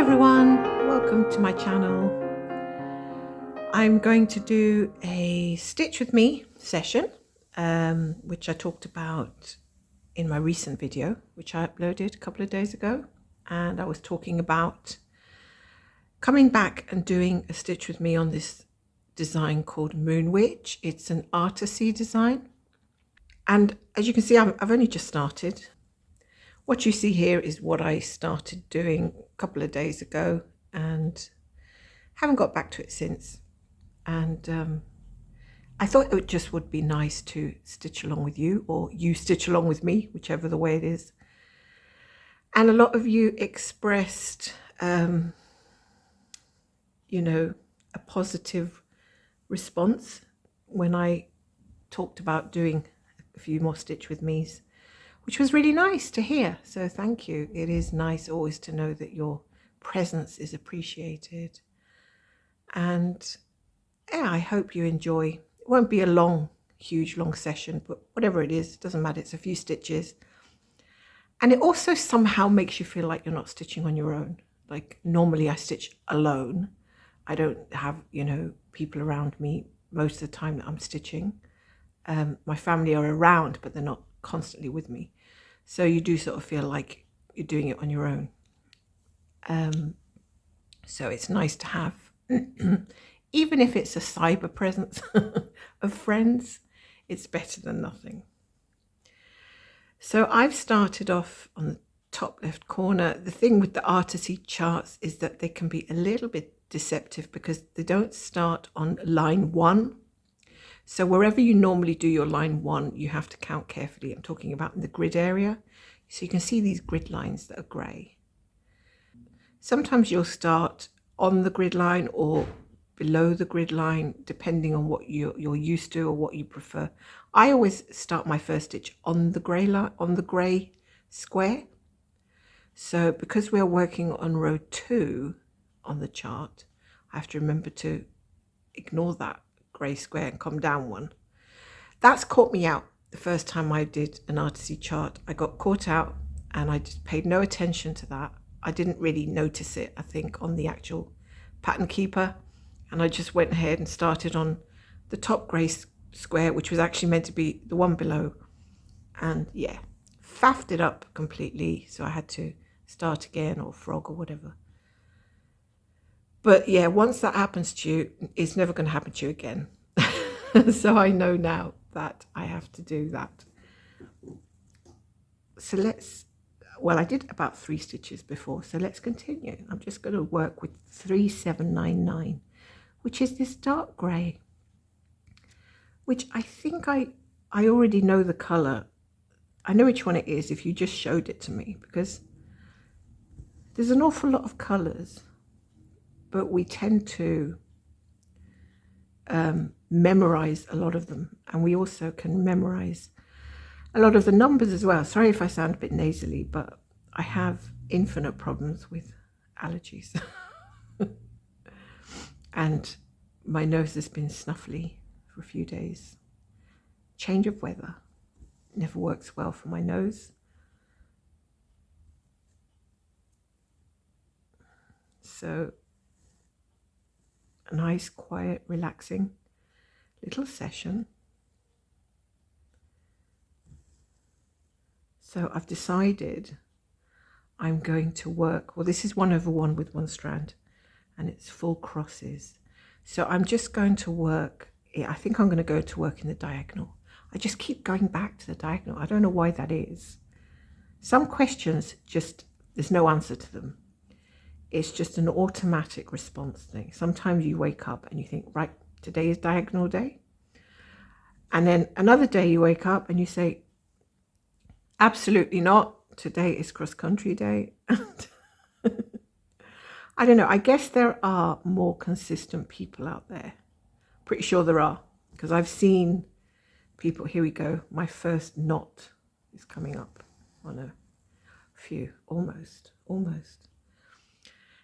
everyone, welcome to my channel. I'm going to do a stitch with me session, which I talked about in my recent video, which I uploaded a couple of days ago. And I was talking about coming back and doing a stitch with me on this design called Moon Witch. It's an Artecy design. And as you can see, I've only just started. What you see here is what I started doing a couple of days ago and haven't got back to it since. And I thought it just would be nice to stitch along with you, or you stitch along with me, whichever the way it is. And a lot of you expressed, a positive response when I talked about doing a few more stitch with me's, which was really nice to hear. So thank you. It is nice always to know that your presence is appreciated. And yeah, I hope you enjoy. It won't be a huge long session, but whatever it is, it doesn't matter. It's a few stitches. And it also somehow makes you feel like you're not stitching on your own. Like normally I stitch alone. I don't have, people around me most of the time that I'm stitching. My family are around, but they're not constantly with me. So you do sort of feel like you're doing it on your own. So it's nice to have, even if it's a cyber presence of friends, it's better than nothing. So I've started off on the top left corner. The thing with the Artecy charts is that they can be a little bit deceptive because they don't start on line 1. So wherever you normally do your line 1, you have to count carefully. I'm talking about in the grid area. So you can see these grid lines that are grey. Sometimes you'll start on the grid line or below the grid line, depending on what you're used to or what you prefer. I always start my first stitch on the grey line, on the grey square. So because we're working on row 2 on the chart, I have to remember to ignore that grey square and come down one. That's caught me out the first time I did an Artecy chart. I got caught out and I just paid no attention to that. I didn't really notice it, I think, on the actual pattern keeper, and I just went ahead and started on the top grey square, which was actually meant to be the one below, and yeah, faffed it up completely, so I had to start again, or frog or whatever. But yeah, once that happens to you, it's never going to happen to you again. So I know now that I have to do that. So I did about 3 stitches before, so let's continue. I'm just going to work with 3799, which is this dark grey, which I think I already know the colour. I know which one it is if you just showed it to me, because there's an awful lot of colours, but we tend to memorize a lot of them, and we also can memorize a lot of the numbers as well. Sorry if I sound a bit nasally, but I have infinite problems with allergies. And my nose has been snuffly for a few days. Change of weather never works well for my nose. So a nice, quiet, relaxing little session. So I've decided I'm going to work, well, this is 1/1 with 1 strand, and it's full crosses. So I'm just going to work, I think I'm going to go to work in the diagonal. I just keep going back to the diagonal. I don't know why that is. Some questions there's no answer to them. It's just an automatic response thing. Sometimes you wake up and you think, right, today is diagonal day. And then another day you wake up and you say, absolutely not. Today is cross-country day. I don't know. I guess there are more consistent people out there. Pretty sure there are, because I've seen people. Here we go. My first knot is coming up on a few. Almost.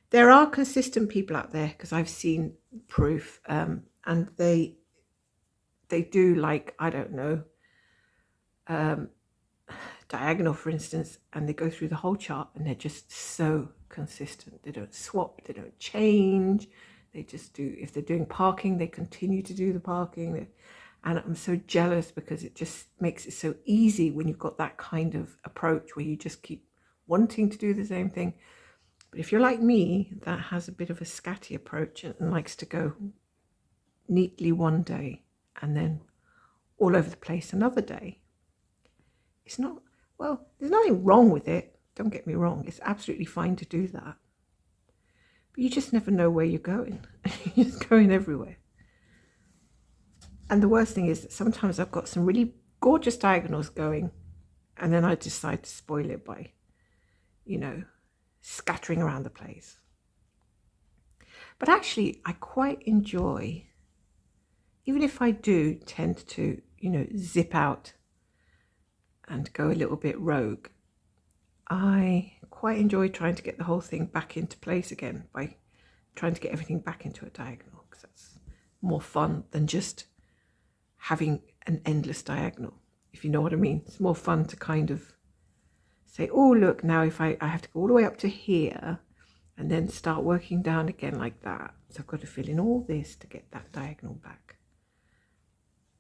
There are consistent people out there, because I've seen proof, and they do, like, I don't know, diagonal, for instance, and they go through the whole chart and they're just so consistent. They don't swap, they don't change. They just do, if they're doing parking, they continue to do the parking. And I'm so jealous because it just makes it so easy when you've got that kind of approach where you just keep wanting to do the same thing. But if you're like me, that has a bit of a scatty approach and likes to go neatly one day and then all over the place another day, it's not, well, there's nothing wrong with it. Don't get me wrong. It's absolutely fine to do that. But you just never know where you're going. You're just going everywhere. And the worst thing is that sometimes I've got some really gorgeous diagonals going and then I decide to spoil it by, scattering around the place. But actually, I quite enjoy, even if I do tend to, zip out and go a little bit rogue, I quite enjoy trying to get the whole thing back into place again by trying to get everything back into a diagonal, because that's more fun than just having an endless diagonal, if you know what I mean. It's more fun to kind of say, oh, look, now if I have to go all the way up to here and then start working down again like that. So I've got to fill in all this to get that diagonal back.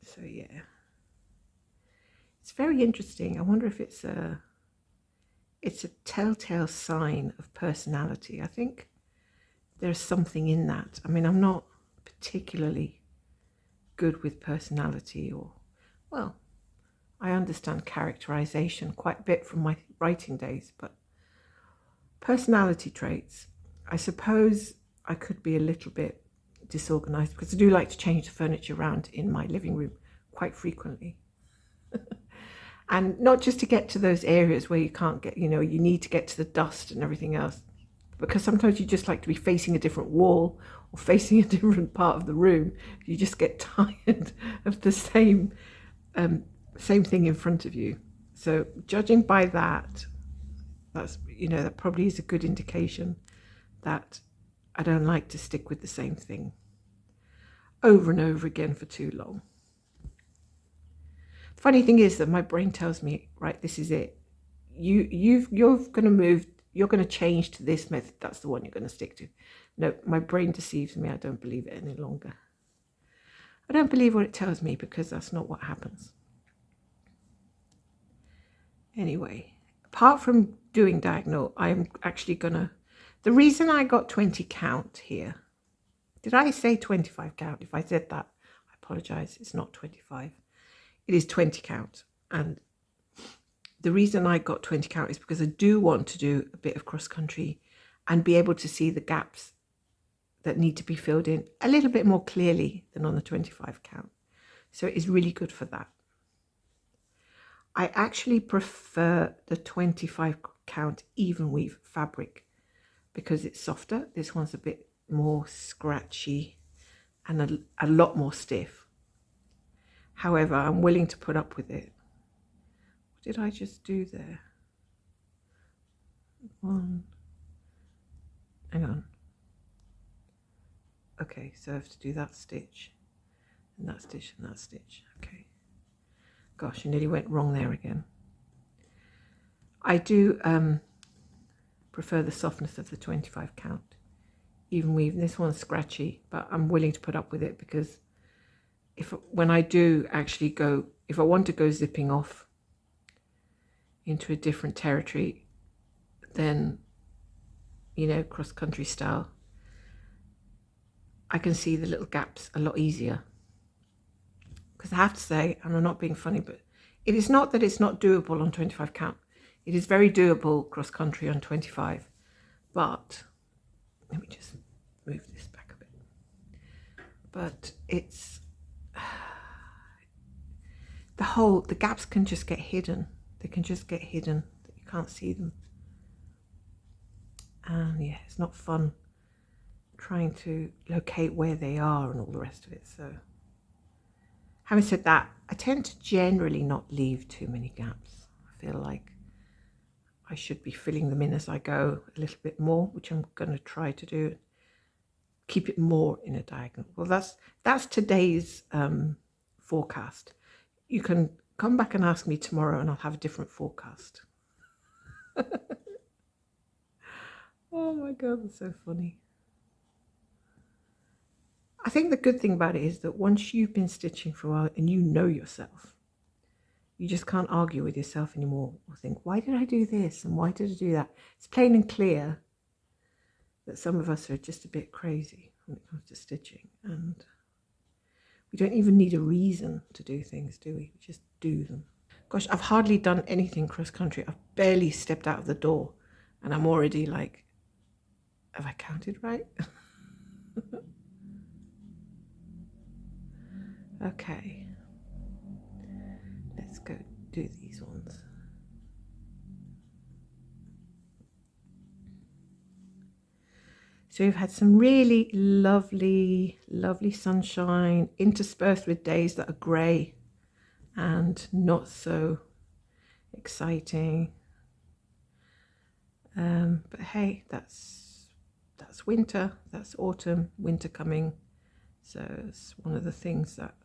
So yeah, it's very interesting. I wonder if it's a telltale sign of personality. I think there's something in that. I mean, I'm not particularly good with personality, or, well, I understand characterization quite a bit from my writing days, but personality traits, I suppose I could be a little bit disorganized because I do like to change the furniture around in my living room quite frequently. And not just to get to those areas where you can't get, you need to get to the dust and everything else, because sometimes you just like to be facing a different wall or facing a different part of the room. You just get tired of the same thing in front of you. So judging by that, that probably is a good indication that I don't like to stick with the same thing over and over again for too long. Funny thing is that my brain tells me, right, this is it. You're going to move. You're going to change to this method. That's the one you're going to stick to. No, my brain deceives me. I don't believe it any longer. I don't believe what it tells me because that's not what happens. Anyway, apart from doing diagonal, I'm actually going to, the reason I got 20 count here, did I say 25 count? If I said that, I apologize. It's not 25. It is 20 count. And the reason I got 20 count is because I do want to do a bit of cross country and be able to see the gaps that need to be filled in a little bit more clearly than on the 25 count. So it is really good for that. I actually prefer the 25 count even weave fabric because it's softer. This one's a bit more scratchy and a lot more stiff. However, I'm willing to put up with it. What did I just do there? Hang on. Okay, so I have to do that stitch and that stitch and that stitch. Okay. Gosh, I nearly went wrong there again. I do prefer the softness of the 25 count. Even weave, this one's scratchy, but I'm willing to put up with it because when I do actually go, if I want to go zipping off into a different territory, then, cross-country style, I can see the little gaps a lot easier. Because I have to say, and I'm not being funny, but it is not that it's not doable on 25 count. It is very doable cross-country on 25. But, let me just move this back a bit. But it's, the gaps can just get hidden. They can just get hidden. You can't see them. And yeah, it's not fun trying to locate where they are and all the rest of it. So having said that, I tend to generally not leave too many gaps. I feel like I should be filling them in as I go a little bit more, which I'm going to try to do. Keep it more in a diagonal. Well, that's today's forecast. You can come back and ask me tomorrow and I'll have a different forecast. Oh my God, that's so funny. I think the good thing about it is that once you've been stitching for a while and you know yourself, you just can't argue with yourself anymore or think, why did I do this and why did I do that? It's plain and clear that some of us are just a bit crazy when it comes to stitching, and we don't even need a reason to do things, do we? We just do them. Gosh, I've hardly done anything cross country. I've barely stepped out of the door and I'm already like, have I counted right? Okay, let's go do these ones. So we've had some really lovely, lovely sunshine interspersed with days that are grey and not so exciting. But hey, that's winter, that's autumn, winter coming. So it's one of the things that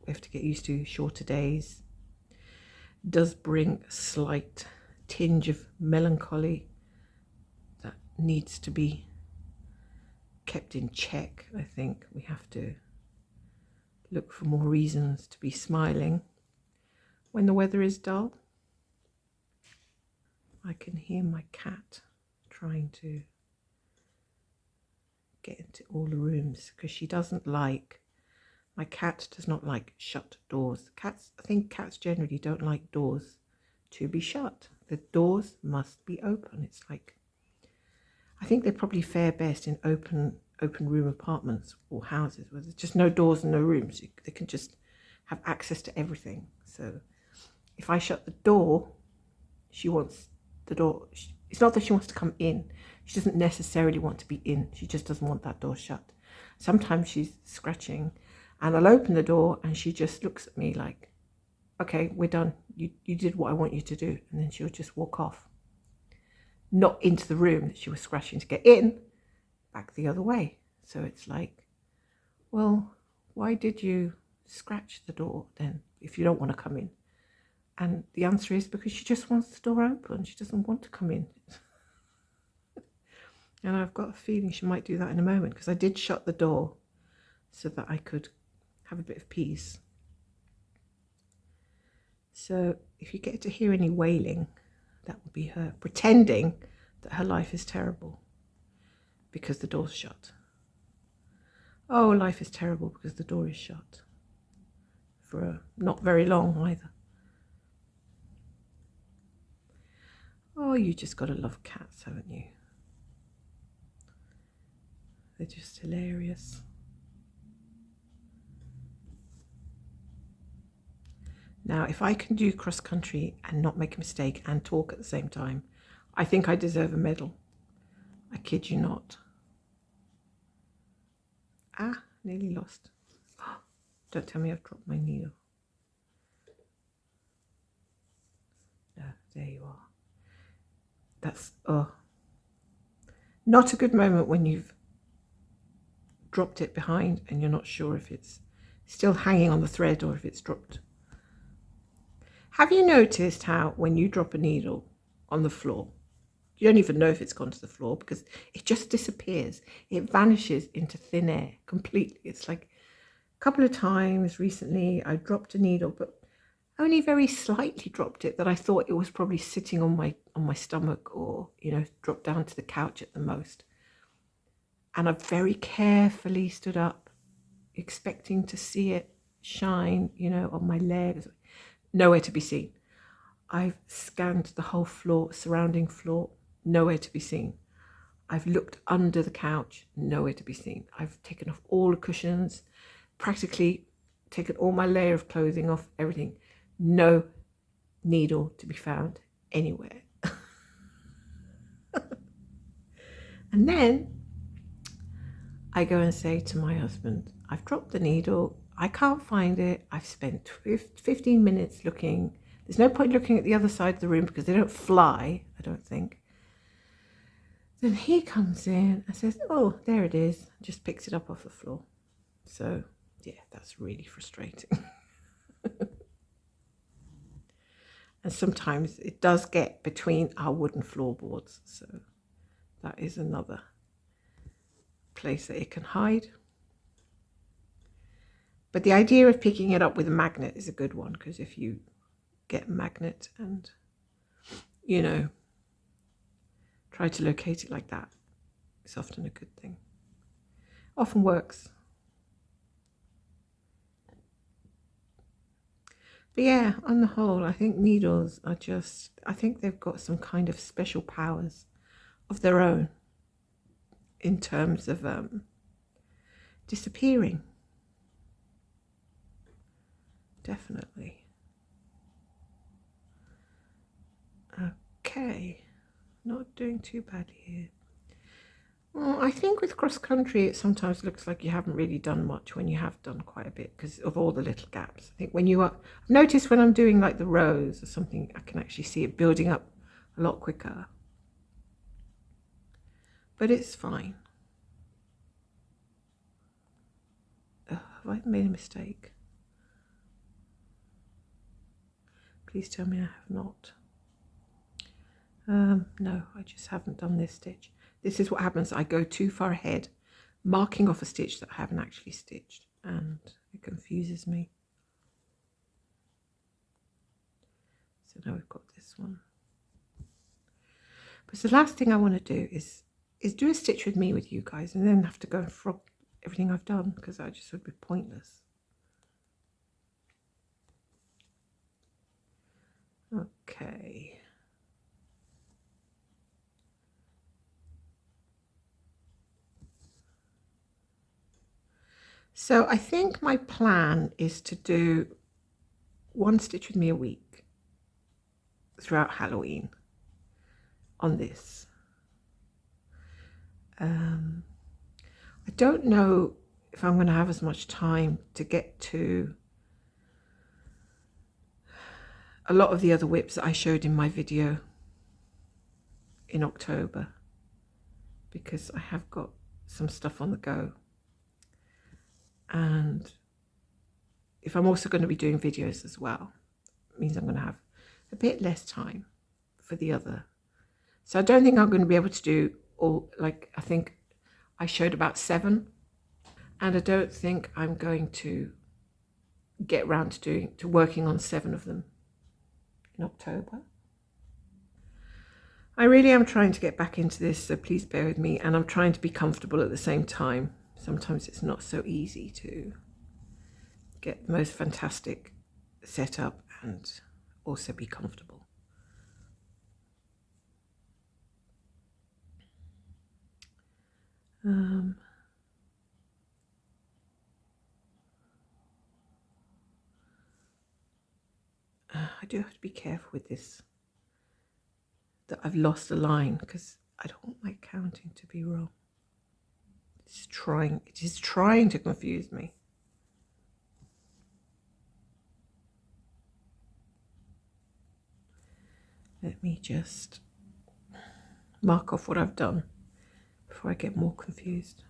we have to get used to. Shorter days does bring a slight tinge of melancholy that needs to be kept in check. I think we have to look for more reasons to be smiling when the weather is dull. I can hear my cat trying to get into all the rooms because she doesn't like, my cat does not like shut doors. Cats, I think cats generally don't like doors to be shut. The doors must be open. It's like, I think they probably fare best in open room apartments or houses where there's just no doors and no rooms. They can just have access to everything. So if I shut the door, she wants the door. It's not that she wants to come in. She doesn't necessarily want to be in. She just doesn't want that door shut. Sometimes she's scratching and I'll open the door and she just looks at me like, okay, we're done. You did what I want you to do. And then she'll just walk off. Not into the room that she was scratching to get in, back the other way. So it's like, well, why did you scratch the door then if you don't want to come in? And the answer is because she just wants the door open. She doesn't want to come in. And I've got a feeling she might do that in a moment because I did shut the door so that I could have a bit of peace. So if you get to hear any wailing, that will be her pretending that her life is terrible because the door's shut. Oh, life is terrible because the door is shut. For not very long either. Oh, you just got to love cats, haven't you? They're just hilarious. Now, if I can do cross country and not make a mistake and talk at the same time, I think I deserve a medal. I kid you not. Ah, nearly lost. Don't tell me I've dropped my needle. No, there you are. That's not a good moment when you've dropped it behind and you're not sure if it's still hanging on the thread or if it's dropped. Have you noticed how when you drop a needle on the floor, you don't even know if it's gone to the floor because it just disappears. It vanishes into thin air completely. It's like a couple of times recently I dropped a needle, but only very slightly dropped it that I thought it was probably sitting on my stomach or, you know, dropped down to the couch at the most. And I very carefully stood up, expecting to see it shine, you know, on my legs. Nowhere to be seen. I've scanned the whole floor, surrounding floor, nowhere to be seen. I've looked under the couch, nowhere to be seen. I've taken off all the cushions, practically taken all my layer of clothing off, everything. No needle to be found anywhere. And then I go and say to my husband, I've dropped the needle. I can't find it. I've spent 15 minutes looking. There's no point looking at the other side of the room because they don't fly, I don't think. Then he comes in and says, oh, there it is. Just picks it up off the floor. So, yeah, that's really frustrating. And sometimes it does get between our wooden floorboards. So that is another place that it can hide. But the idea of picking it up with a magnet is a good one, because if you get a magnet and, you know, try to locate it like that, it's often a good thing. Often works. But yeah, on the whole, I think needles are just, I think they've got some kind of special powers of their own in terms of disappearing. Definitely. Okay, not doing too bad here. Well, I think with cross country it sometimes looks like you haven't really done much when you have done quite a bit because of all the little gaps. I think when you are, I've noticed when I'm doing like the rows or something, I can actually see it building up a lot quicker. But it's fine. Have I made a mistake? Please tell me I have not. No, I just haven't done this stitch. This is what happens. I go too far ahead, marking off a stitch that I haven't actually stitched, and it confuses me. So now we've got this one. But the last thing I want to do is do a stitch with me with you guys, and then have to go and frog everything I've done, because that just would be pointless. Okay. So I think my plan is to do one stitch with me a week throughout Halloween on this. I don't know if I'm going to have as much time to get to a lot of the other whips that I showed in my video in October, because I have got some stuff on the go. And if I'm also going to be doing videos as well, it means I'm going to have a bit less time for the other. So I don't think I'm going to be able to do all, like, I think I showed about 7, and I don't think I'm going to get around to working on 7 of them in October. I really am trying to get back into this, so please bear with me, and I'm trying to be comfortable at the same time. Sometimes it's not so easy to get the most fantastic setup and also be comfortable. I do have to be careful with this, that I've lost a line, because I don't want my counting to be wrong. It is trying to confuse me. Let me just mark off what I've done before I get more confused.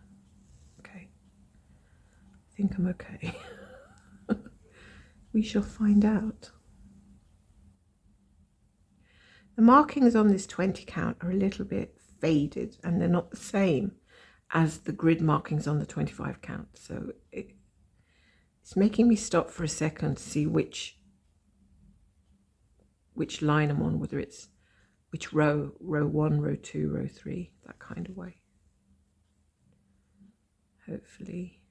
Okay, I think I'm okay. We shall find out. The markings on this 20 count are a little bit faded, and they're not the same as the grid markings on the 25 count. So it's making me stop for a second to see which line I'm on, whether it's which row 1, row 2, row 3, that kind of way. Hopefully.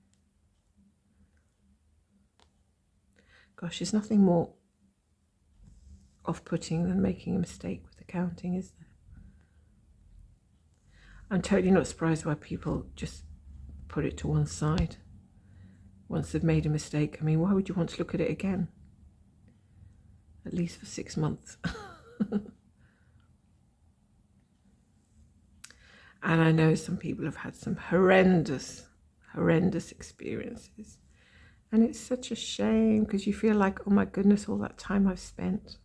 Gosh, there's nothing more off-putting than making a mistake with the counting, is there? I'm totally not surprised why people just put it to one side once they've made a mistake. I mean, why would you want to look at it again? At least for 6 months. And I know some people have had some horrendous experiences. And it's such a shame, because you feel like, oh my goodness, all that time I've spent.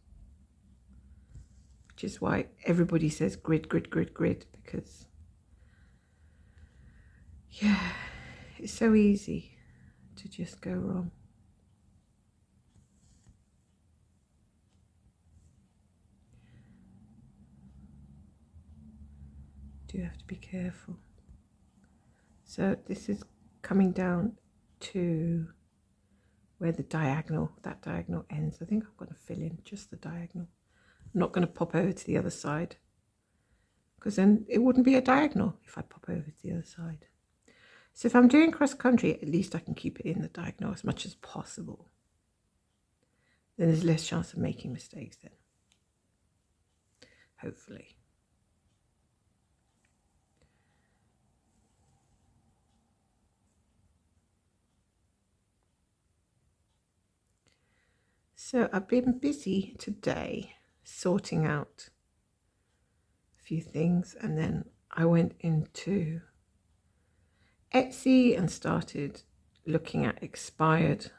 Which is why everybody says grid, grid, grid, grid, because yeah, it's so easy to just go wrong. do have to be careful. So this is coming down to where that diagonal ends. I think I'm going to fill in just the diagonal. I'm not going to pop over to the other side, because then it wouldn't be a diagonal if I pop over to the other side. So if I'm doing cross country, at least I can keep it in the diagonal as much as possible. Then there's less chance of making mistakes then, hopefully. So I've been busy today sorting out a few things, and then I went into Etsy and started looking at expired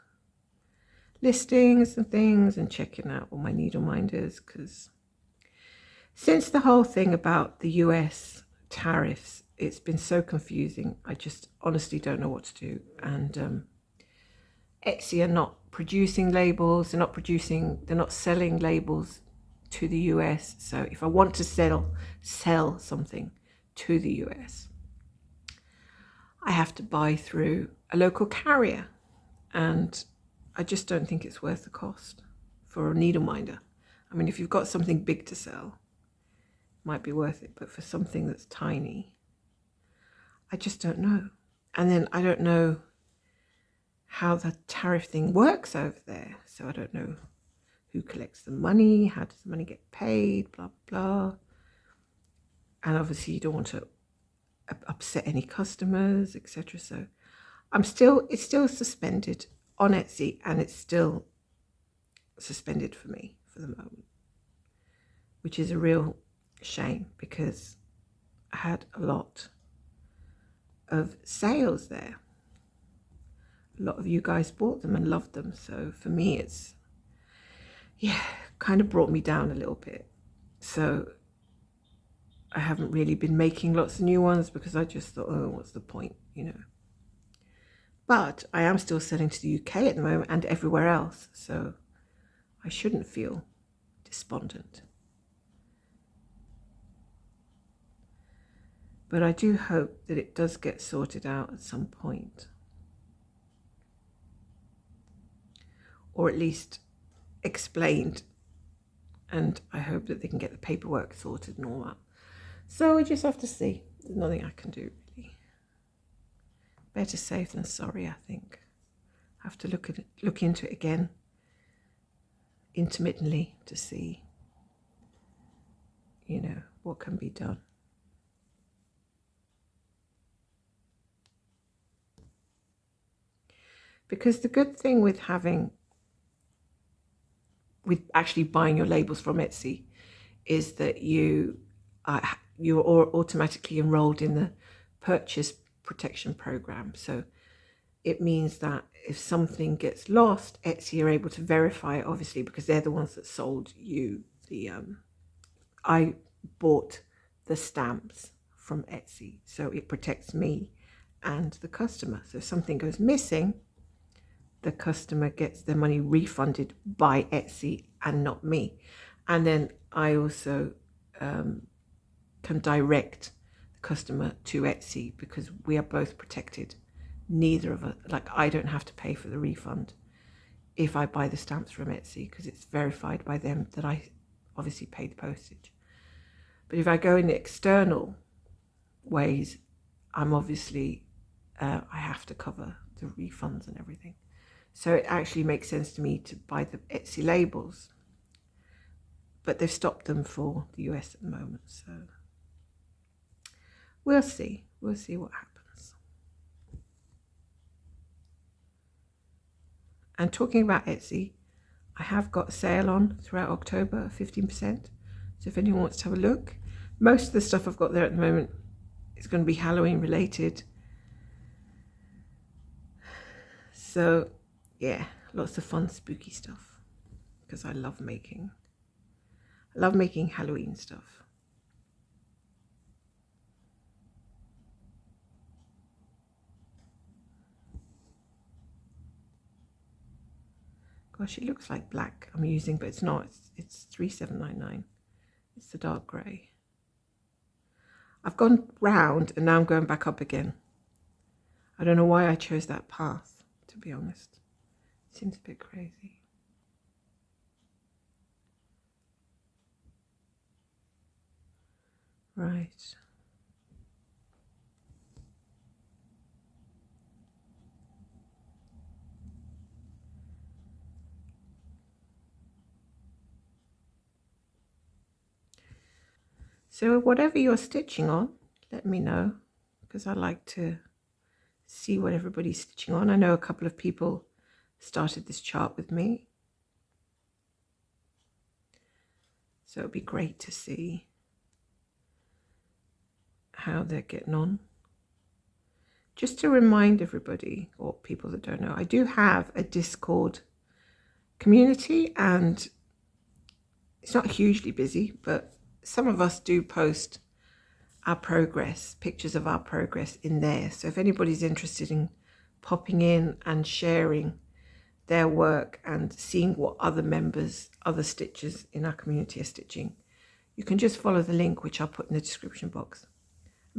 listings and things and checking out all my Needleminders, because since the whole thing about the US tariffs, it's been so confusing. I just honestly don't know what to do. And Etsy are not producing labels. They're not selling labels to the US. So if I want to sell something to the US, I have to buy through a local carrier. And I just don't think it's worth the cost for a Needleminder. I mean, if you've got something big to sell, it might be worth it. But for something that's tiny, I just don't know. And then I don't know how the tariff thing works over there. So I don't know who collects the money, how does the money get paid, blah, blah. And obviously you don't want to upset any customers, etc. So it's still suspended on Etsy, and it's still suspended for me for the moment, which is a real shame because I had a lot of sales there. A lot of you guys bought them and loved them. So for me, it's, kind of brought me down a little bit. So I haven't really been making lots of new ones because I just thought, oh, what's the point, But I am still selling to the UK at the moment and everywhere else. So I shouldn't feel despondent. But I do hope that it does get sorted out at some point. Or at least explained. And I hope that they can get the paperwork sorted and all that. So we just have to see. There's nothing I can do, really. Better safe than sorry, I think. I have to look into it again intermittently to see, what can be done. Because the good thing with actually buying your labels from Etsy is that you're automatically enrolled in the purchase protection program. So it means that if something gets lost, Etsy are able to verify it, obviously, because they're the ones that sold you I bought the stamps from Etsy, so it protects me and the customer. So if something goes missing, the customer gets their money refunded by Etsy and not me. And then I also can direct the customer to Etsy because we are both protected. Neither of us, I don't have to pay for the refund if I buy the stamps from Etsy because it's verified by them that I obviously paid the postage. But if I go in the external ways, I'm obviously, I have to cover the refunds and everything. So it actually makes sense to me to buy the Etsy labels. But they've stopped them for the US at the moment. So we'll see. We'll see what happens. And talking about Etsy, I have got a sale on throughout October, 15%. So if anyone wants to have a look, most of the stuff I've got there at the moment is going to be Halloween related. So yeah, lots of fun, spooky stuff because I love making Halloween stuff. Gosh, it looks like black I'm using, but it's not. It's 3799. It's the dark grey. I've gone round and now I'm going back up again. I don't know why I chose that path, to be honest. It seems a bit crazy. Right. So whatever you're stitching on, let me know, because I like to see what everybody's stitching on. I know a couple of people started this chart with me, so it'd be great to see how they're getting on. Just to remind everybody, or people that don't know, I do have a Discord community, and it's not hugely busy, but some of us do post our progress, pictures of our progress in there. So if anybody's interested in popping in and sharing their work and seeing what other members, other stitchers in our community are stitching, you can just follow the link, which I'll put in the description box.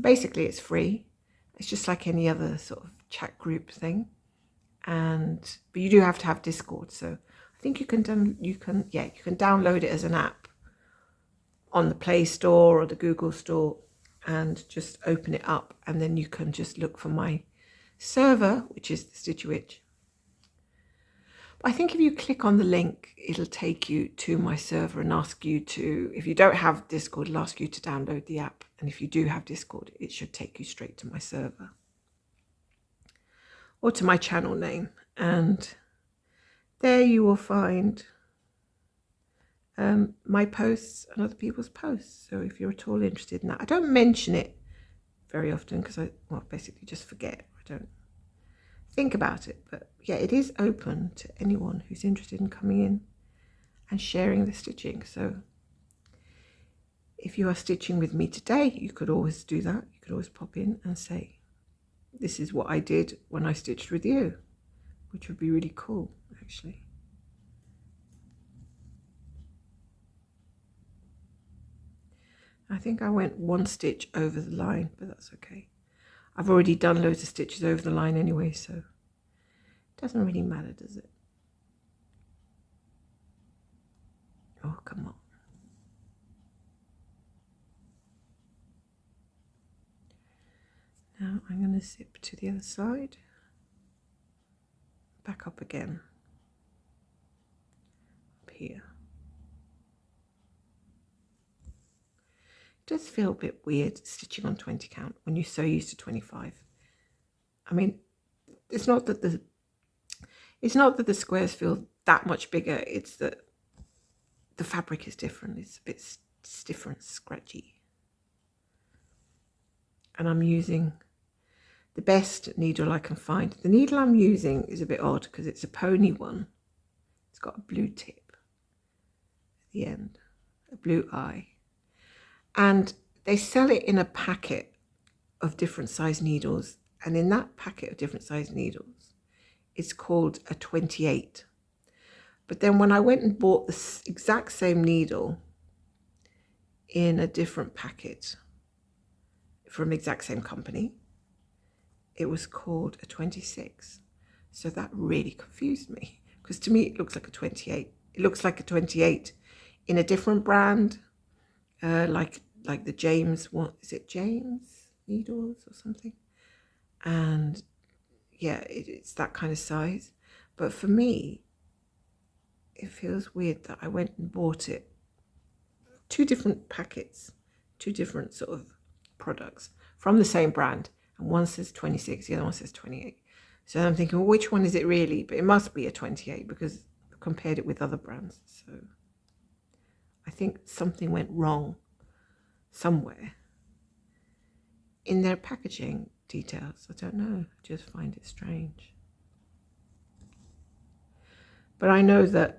Basically, it's free. It's just like any other sort of chat group thing. But you do have to have Discord. So I think you can download it as an app on the Play Store or the Google Store and just open it up, and then you can just look for my server, which is the Stitchy Witch. But I think if you click on the link, it'll take you to my server and ask you to, if you don't have Discord, it'll ask you to download the app. And if you do have Discord, it should take you straight to my server or to my channel name. And there you will find my posts and other people's posts. So if you're at all interested in that, I don't mention it very often because I basically just forget. I don't think about it. But yeah, it is open to anyone who's interested in coming in and sharing the stitching. So if you are stitching with me today, you could always do that. You could always pop in and say, this is what I did when I stitched with you, which would be really cool, actually. I think I went one stitch over the line, but that's okay. I've already done loads of stitches over the line anyway, so it doesn't really matter, does it? Oh, come on. Now I'm going to zip to the other side, back up again, up here. It does feel a bit weird stitching on 20 count when you're so used to 25. I mean, it's not that the squares feel that much bigger, it's that the fabric is different. It's a bit stiffer and scratchy. And I'm using the best needle I can find. The needle I'm using is a bit odd because it's a pony one. It's got a blue tip at the end, a blue eye. And they sell it in a packet of different size needles. And in that packet of different size needles, it's called a 28. But then when I went and bought the exact same needle in a different packet from the exact same company, it was called a 26. So that really confused me, because to me it looks like a 28. It looks like a 28 in a different brand, like the James, what is it, James needles or something? And yeah, it's that kind of size. But for me, it feels weird that I went and bought it, two different packets, two different sort of products from the same brand, and one says 26, the other one says 28. So I'm thinking, well, which one is it really? But it must be a 28 because I compared it with other brands. So I think something went wrong somewhere in their packaging details. I don't know, I just find it strange. But I know that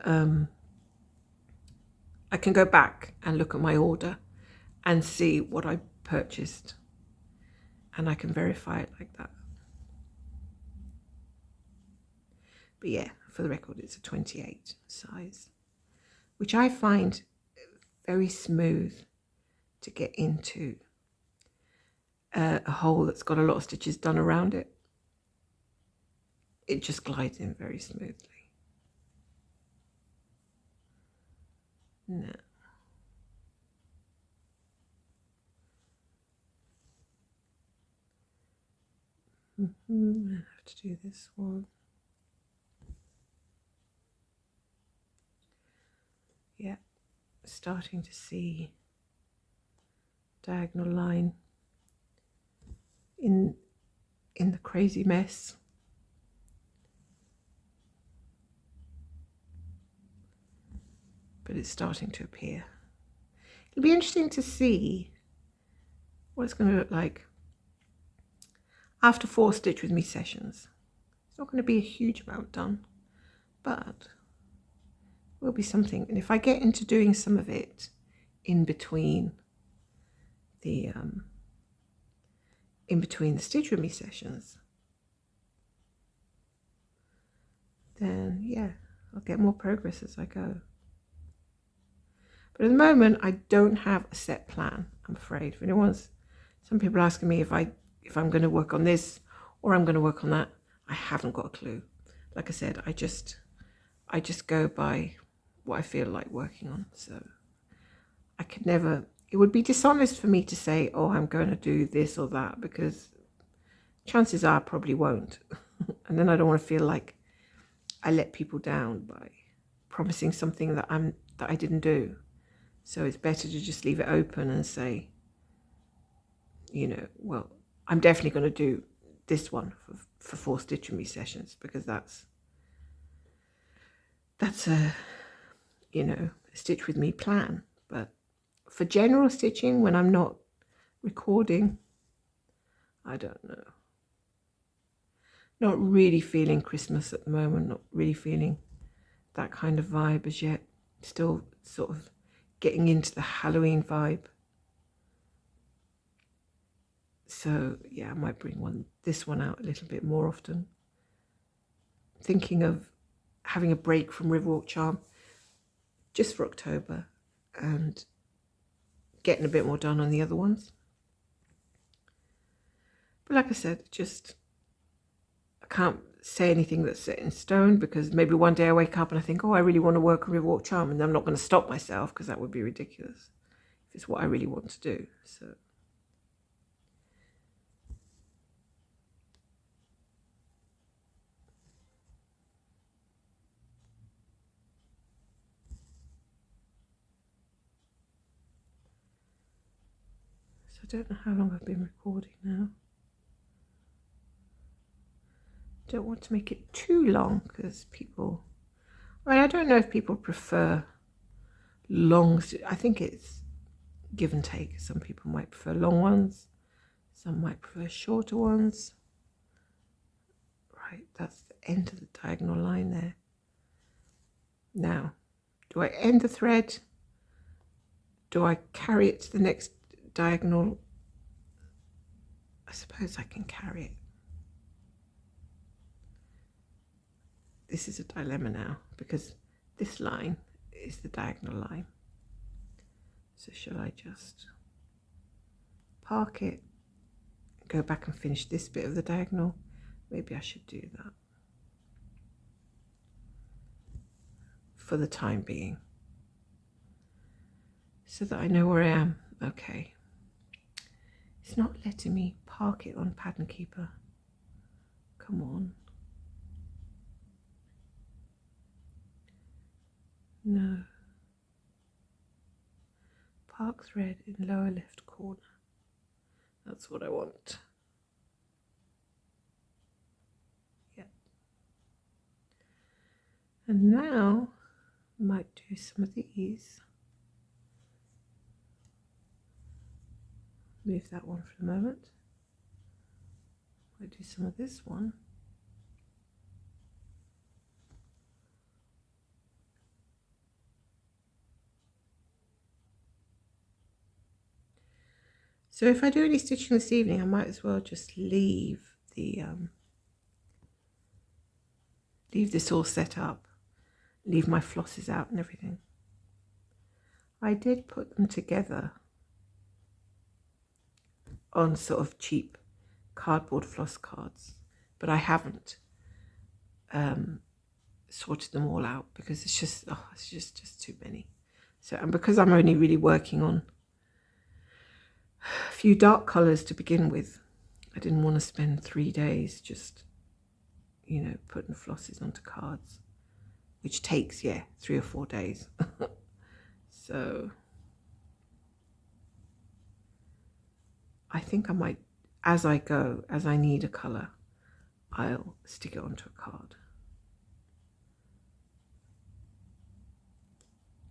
I can go back and look at my order and see what I purchased, and I can verify it like that. But yeah, for the record, it's a 28 size, which I find very smooth to get into. a hole that's got a lot of stitches done around it, it just glides in very smoothly. No. I have to do this one. Yeah, starting to see diagonal line in the crazy mess. But it's starting to appear. It'll be interesting to see what it's going to look like after 4 Stitch With Me sessions. It's not going to be a huge amount done, but will be something. And if I get into doing some of it in between the Stitch With Me sessions, then yeah, I'll get more progress as I go. But at the moment, I don't have a set plan, I'm afraid. If some people asking me if I'm going to work on this or I'm going to work on that, I haven't got a clue. Like I said, I just go by what I feel like working on. So I could never, it would be dishonest for me to say, oh, I'm going to do this or that, because chances are I probably won't. And then I don't want to feel like I let people down by promising something that I didn't do. So it's better to just leave it open and say, well, I'm definitely going to do this one for 4 Stitch With Me sessions, because that's a Stitch With Me plan. But for general stitching, when I'm not recording, I don't know. Not really feeling Christmas at the moment, not really feeling that kind of vibe as yet. Still sort of getting into the Halloween vibe. So yeah, I might bring this one out a little bit more often. Thinking of having a break from Riverwalk Charm just for October and getting a bit more done on the other ones. But like I said, I can't say anything that's set in stone, because maybe one day I wake up and I think, oh, I really want to work on Riverwalk Charm, and I'm not going to stop myself, because that would be ridiculous if it's what I really want to do. So I don't know how long I've been recording now. Don't want to make it too long, because I don't know if people prefer long. I think it's give and take. Some people might prefer long ones, some might prefer shorter ones. Right, that's the end of the diagonal line there. Now, do I end the thread? Do I carry it to the next diagonal? I suppose I can carry it. This is a dilemma now, because this line is the diagonal line. So shall I just park it, go back and finish this bit of the diagonal? Maybe I should do that for the time being, so that I know where I am. Okay. It's not letting me park it on Pattern Keeper. Come on. No. Park thread in lower left corner. That's what I want. Yep. And now I might do some of these. Move that one for the moment. Might do some of this one. So if I do any stitching this evening, I might as well just leave this all set up, leave my flosses out and everything. I did put them together on sort of cheap cardboard floss cards, but I haven't sorted them all out because it's just too many. So, and because I'm only really working on a few dark colours to begin with, I didn't want to spend 3 days just, you know, putting flosses onto cards, which takes, 3 or 4 days. So I think I might, as I go, as I need a colour, I'll stick it onto a card.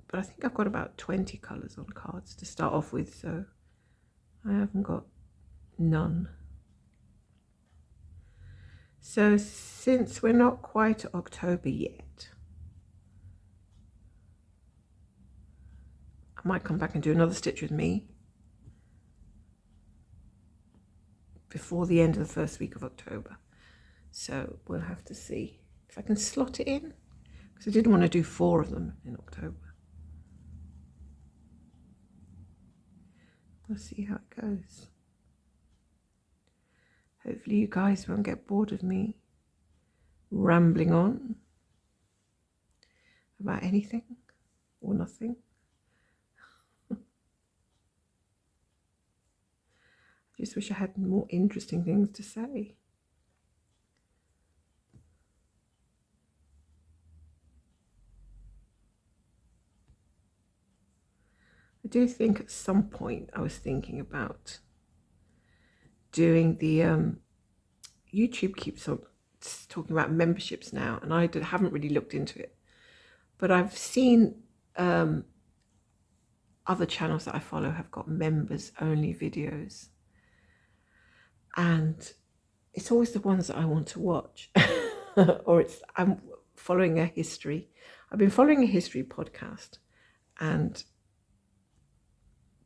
But I think I've got about 20 colours on cards to start off with, so I haven't got none. So since we're not quite October yet, I might come back and do another stitch with me before the end of the first week of October. So we'll have to see if I can slot it in, because I didn't want to do 4 of them in October. We'll see how it goes. Hopefully you guys won't get bored of me rambling on about anything or nothing. I just wish I had more interesting things to say. I do think at some point I was thinking about doing the YouTube keeps on talking about memberships now, and I haven't really looked into it, but I've seen other channels that I follow have got members only videos, and it's always the ones that I want to watch. Or I'm following a history. I've been following a history podcast, and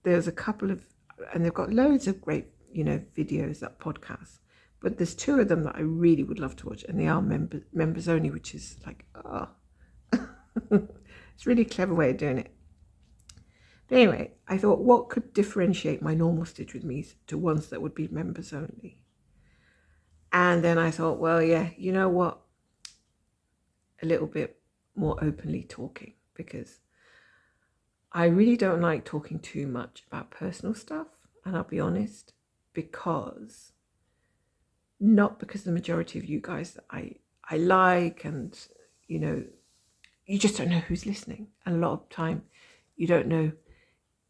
there's a couple of, and they've got loads of great, you know, videos, that podcasts, but there's 2 of them that I really would love to watch, and they are members only, which is like, it's a really clever way of doing it. But anyway, I thought, what could differentiate my normal Stitch With Me to ones that would be members only? And then I thought, well, yeah, you know what, a little bit more openly talking, because I really don't like talking too much about personal stuff, and I'll be honest, not because the majority of you guys that I like, and, you know, you just don't know who's listening. And a lot of time you don't know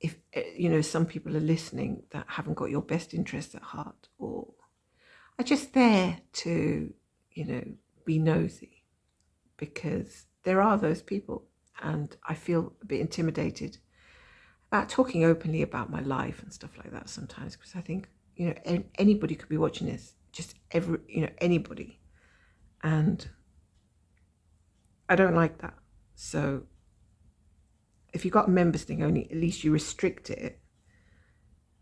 if, you know, some people are listening that haven't got your best interests at heart, or are just there to, you know, be nosy, because there are those people. And I feel a bit intimidated about talking openly about my life and stuff like that sometimes, because I think, you know, anybody could be watching this, just anybody. And I don't like that. So if you've got a members thing only, at least you restrict it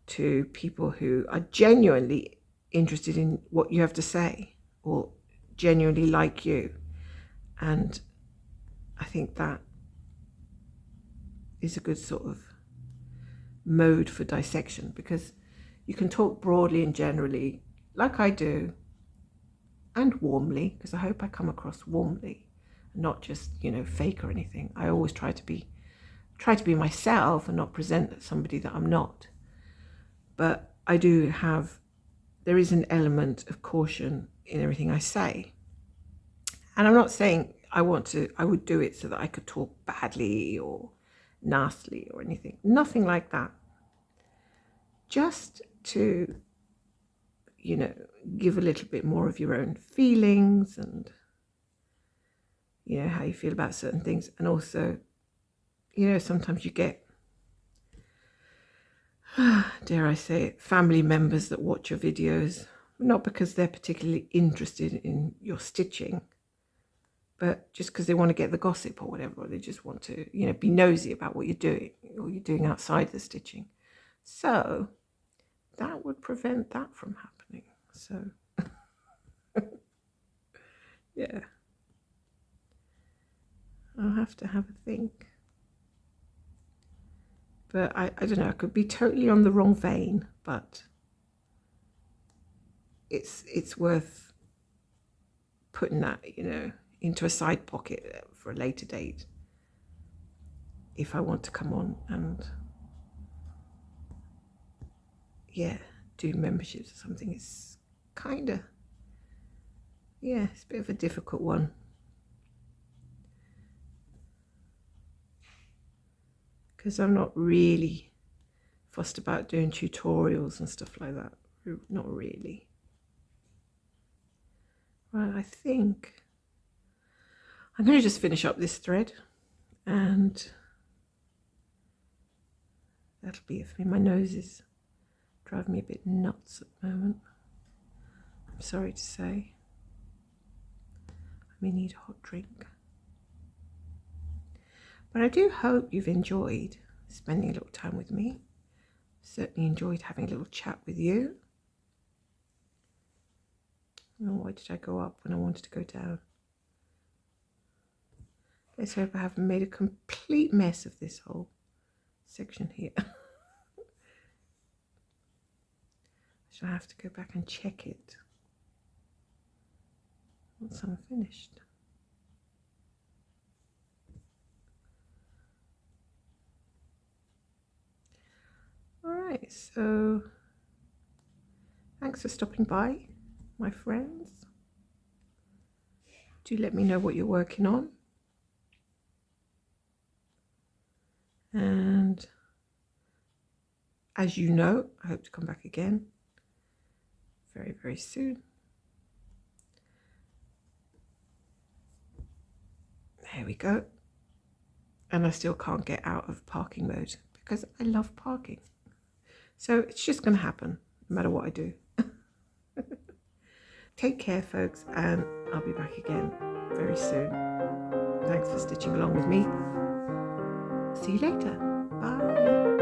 to people who are genuinely interested in what you have to say, or genuinely like you. And I think that is a good sort of mode for dissection, because you can talk broadly and generally, like I do, and warmly, because I hope I come across warmly, not just, you know, fake or anything. I always try to be myself and not present somebody that I'm not. But there is an element of caution in everything I say. And I'm not saying I would do it so that I could talk badly or nastily or anything. Nothing like that. Just to, you know, give a little bit more of your own feelings and, you know, how you feel about certain things. And also, you know, sometimes you get, dare I say it, family members that watch your videos, not because they're particularly interested in your stitching, but just because they want to get the gossip or whatever, or they just want to, you know, be nosy about what you're doing, or you're doing outside the stitching. So that would prevent that from happening. So yeah, I'll have to have a think. But I don't know, I could be totally on the wrong vein, but it's worth putting that, you know, into a side pocket for a later date if I want to come on and do memberships or something. It's kind of, it's a bit of a difficult one. Because I'm not really fussed about doing tutorials and stuff like that. Not really. Right, I think I'm going to just finish up this thread and that'll be it for me. My nose is driving me a bit nuts at the moment. I'm sorry to say. I may need a hot drink. But I do hope you've enjoyed spending a little time with me. Certainly enjoyed having a little chat with you. Oh, why did I go up when I wanted to go down? Let's hope I haven't made a complete mess of this whole section here. Shall I have to go back and check it once I'm finished? Alright, so thanks for stopping by, my friends. Do let me know what you're working on. And as you know, I hope to come back again very, very soon. There we go. And I still can't get out of parking mode because I love parking. So it's just going to happen no matter what I do. Take care, folks, and I'll be back again very soon. Thanks for stitching along with me. See you later. Bye.